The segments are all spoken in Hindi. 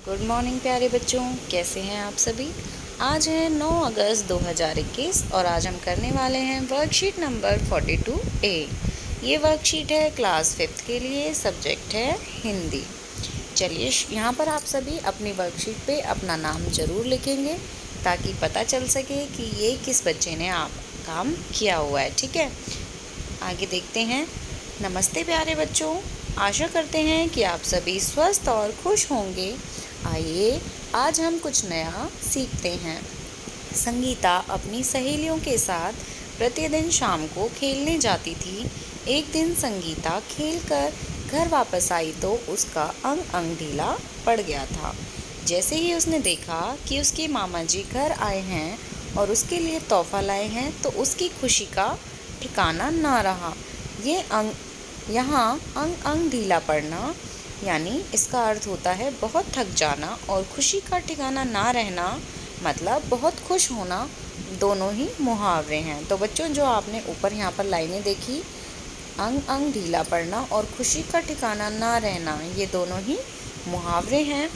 गुड मॉर्निंग प्यारे बच्चों, कैसे हैं आप सभी। आज है 9 अगस्त 2021 और आज हम करने वाले हैं वर्कशीट नंबर 42A। ये वर्कशीट है क्लास 5th के लिए, सब्जेक्ट है हिंदी। चलिए यहाँ पर आप सभी अपनी वर्कशीट पे अपना नाम ज़रूर लिखेंगे ताकि पता चल सके कि ये किस बच्चे ने आप काम किया हुआ है। ठीक है, आगे देखते हैं। नमस्ते प्यारे बच्चों, आशा करते हैं कि आप सभी स्वस्थ और खुश होंगे। आइए आज हम कुछ नया सीखते हैं। संगीता अपनी सहेलियों के साथ प्रतिदिन शाम को खेलने जाती थी। एक दिन संगीता खेलकर घर वापस आई तो उसका अंग अंग ढीला पड़ गया था। जैसे ही उसने देखा कि उसके मामा जी घर आए हैं और उसके लिए तोहफा लाए हैं तो उसकी खुशी का ठिकाना ना रहा। यहाँ अंग अंग ढीला पड़ना यानी इसका अर्थ होता है बहुत थक जाना, और खुशी का ठिकाना ना रहना मतलब बहुत खुश होना। दोनों ही मुहावरे हैं। तो बच्चों, जो आपने ऊपर यहाँ पर लाइनें देखी, अंग अंग ढीला पड़ना और खुशी का ठिकाना ना रहना, ये दोनों ही मुहावरे हैं।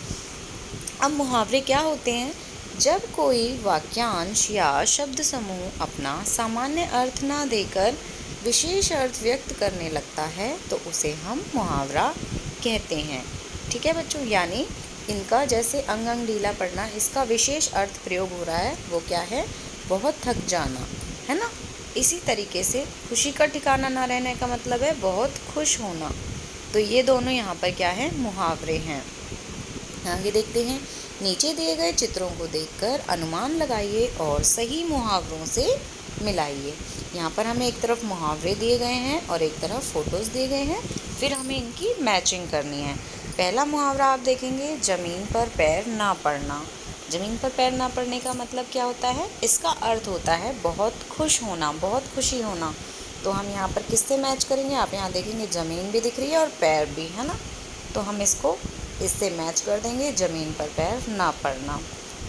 अब मुहावरे क्या होते हैं? जब कोई वाक्यांश या शब्द समूह अपना सामान्य अर्थ ना देकर विशेष अर्थ व्यक्त करने लगता है तो उसे हम मुहावरा कहते हैं। ठीक है बच्चों, यानी इनका जैसे अंग अंग ढीला पड़ना, इसका विशेष अर्थ प्रयोग हो रहा है, वो क्या है? बहुत थक जाना, है ना। इसी तरीके से खुशी का ठिकाना ना रहने का मतलब है बहुत खुश होना। तो ये दोनों यहाँ पर क्या है? मुहावरे हैं। आगे देखते हैं। नीचे दिए गए चित्रों को देखकर अनुमान लगाइए और सही मुहावरों से मिलाइए। यहाँ पर हमें एक तरफ मुहावरे दिए गए हैं और एक तरफ फोटोज़ दिए गए हैं, फिर हमें इनकी मैचिंग करनी है। पहला मुहावरा आप देखेंगे, ज़मीन पर पैर ना पड़ना। ज़मीन पर पैर ना पड़ने का मतलब क्या होता है? इसका अर्थ होता है बहुत खुश होना, बहुत खुशी होना। तो हम यहाँ पर किससे मैच करेंगे? आप यहाँ देखेंगे ज़मीन भी दिख रही है और पैर भी, है ना। तो हम इससे मैच कर देंगे, ज़मीन पर पैर ना पड़ना।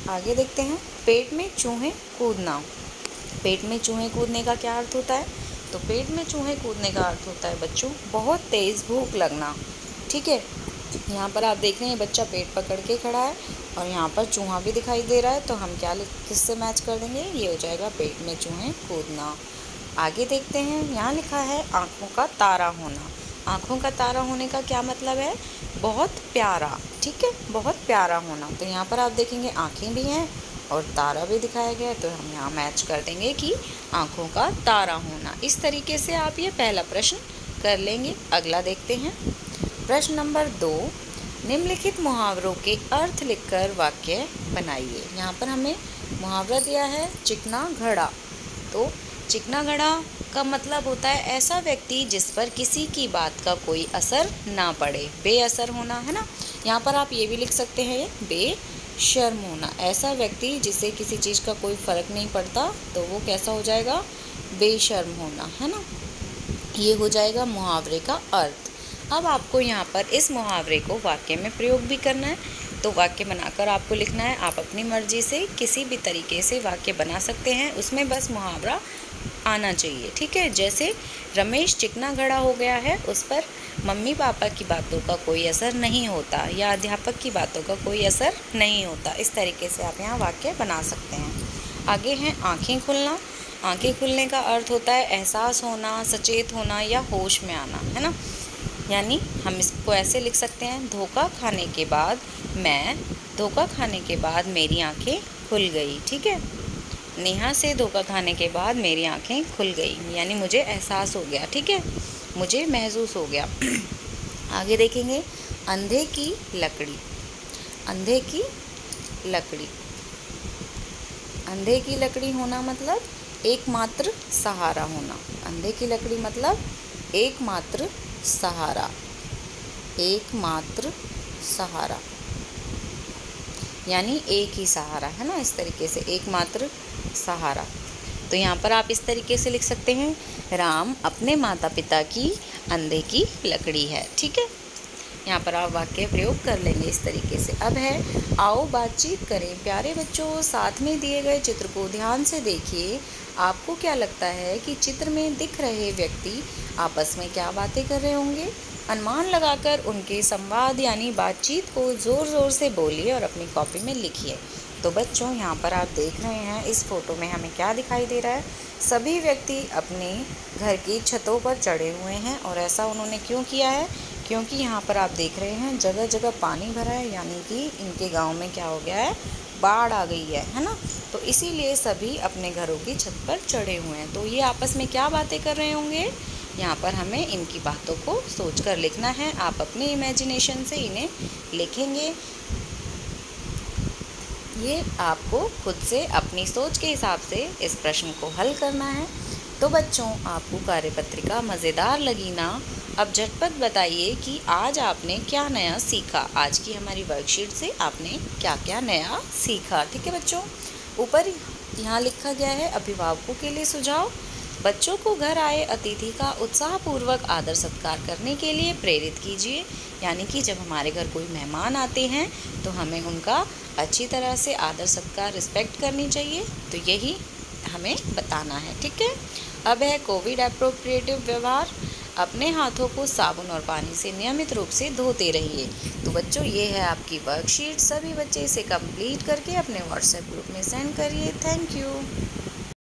आगे देखते हैं। पेट में चूहे कूदना। पेट में चूहे कूदने का क्या अर्थ होता है? तो पेट में चूहे कूदने का अर्थ होता है बच्चों बहुत तेज़ भूख लगना। ठीक है, यहाँ पर आप देख रहे हैं बच्चा पेट पकड़ के खड़ा है और यहाँ पर चूहा भी दिखाई दे रहा है, तो हम किससे मैच कर देंगे? ये हो जाएगा पेट में चूहे कूदना। आगे देखते हैं। यहाँ लिखा है आँखों का तारा होना। आँखों का तारा होने का क्या मतलब है? बहुत प्यारा। ठीक है, बहुत प्यारा होना। तो यहाँ पर आप देखेंगे आँखें भी हैं और तारा भी दिखाया गया है, तो हम यहाँ मैच कर देंगे कि आँखों का तारा होना। इस तरीके से आप ये पहला प्रश्न कर लेंगे। अगला देखते हैं। प्रश्न नंबर 2, निम्नलिखित मुहावरों के अर्थ लिखकर वाक्य बनाइए। यहाँ पर हमें मुहावरा दिया है चिकना घड़ा। तो चिकना घड़ा का मतलब होता है ऐसा व्यक्ति जिस पर किसी की बात का कोई असर ना पड़े, बेअसर होना, है ना। यहाँ पर आप ये भी लिख सकते हैं बेशर्म होना। ऐसा व्यक्ति जिसे किसी चीज़ का कोई फ़र्क नहीं पड़ता, तो वो कैसा हो जाएगा? बेशर्म होना, है ना। ये हो जाएगा मुहावरे का अर्थ। अब आपको यहाँ पर इस मुहावरे को वाक्य में प्रयोग भी करना है, तो वाक्य बनाकर आपको लिखना है। आप अपनी मर्जी से किसी भी तरीके से वाक्य बना सकते हैं, उसमें बस मुहावरा आना चाहिए। ठीक है, जैसे रमेश चिकना घड़ा हो गया है, उस पर मम्मी पापा की बातों का कोई असर नहीं होता, या अध्यापक की बातों का कोई असर नहीं होता। इस तरीके से आप यहाँ वाक्य बना सकते हैं। आगे हैं आँखें खुलना। आँखें खुलने का अर्थ होता है एहसास होना, सचेत होना या होश में आना, है ना। यानी हम इसको ऐसे लिख सकते हैं, धोखा खाने के बाद मेरी आँखें खुल गई। ठीक है, नेहा से धोखा खाने के बाद मेरी आँखें खुल गई, यानी मुझे एहसास हो गया। ठीक है, मुझे महसूस हो गया। आगे देखेंगे। अंधे की लकड़ी। अंधे की लकड़ी। अंधे की लकड़ी होना मतलब एकमात्र सहारा होना। अंधे की लकड़ी मतलब एकमात्र सहारा। एकमात्र सहारा यानी एक ही सहारा, है ना। इस तरीके से एकमात्र सहारा। तो यहाँ पर आप इस तरीके से लिख सकते हैं, राम अपने माता पिता की अंधे की लकड़ी है। ठीक है, यहाँ पर आप वाक्य प्रयोग कर लेंगे इस तरीके से। अब है आओ बातचीत करें। प्यारे बच्चों, साथ में दिए गए चित्र को ध्यान से देखिए। आपको क्या लगता है कि चित्र में दिख रहे व्यक्ति आपस में क्या बातें कर रहे होंगे? अनुमान लगाकर उनके संवाद यानी बातचीत को ज़ोर ज़ोर से बोलिए और अपनी कॉपी में लिखिए। तो बच्चों, यहाँ पर आप देख रहे हैं इस फोटो में हमें क्या दिखाई दे रहा है। सभी व्यक्ति अपने घर की छतों पर चढ़े हुए हैं और ऐसा उन्होंने क्यों किया है? क्योंकि यहाँ पर आप देख रहे हैं जगह जगह पानी भरा है, यानी कि इनके गांव में क्या हो गया है, बाढ़ आ गई है ना। तो इसीलिए सभी अपने घरों की छत पर चढ़े हुए हैं। तो ये आपस में क्या बातें कर रहे होंगे? यहाँ पर हमें इनकी बातों को सोचकर लिखना है। आप अपने इमेजिनेशन से इन्हें लिखेंगे। ये आपको खुद से अपनी सोच के हिसाब से इस प्रश्न को हल करना है। तो बच्चों, आपको कार्यपत्रिका मज़ेदार लगी ना? अब झटपट बताइए कि आज आपने क्या नया सीखा। आज की हमारी वर्कशीट से आपने क्या क्या नया सीखा। ठीक है बच्चों, ऊपर यहाँ लिखा गया है अभिभावकों के लिए सुझाव। बच्चों को घर आए अतिथि का उत्साहपूर्वक आदर सत्कार करने के लिए प्रेरित कीजिए। यानी कि जब हमारे घर कोई मेहमान आते हैं तो हमें उनका अच्छी तरह से आदर सत्कार रिस्पेक्ट करनी चाहिए। तो यही हमें बताना है। ठीक है, अब है कोविड एप्रोप्रिएटिव व्यवहार। अपने हाथों को साबुन और पानी से नियमित रूप से धोते रहिए। तो बच्चों, ये है आपकी वर्कशीट। सभी बच्चे इसे कंप्लीट करके अपने व्हाट्सएप ग्रुप में सेंड करिए। Thank you.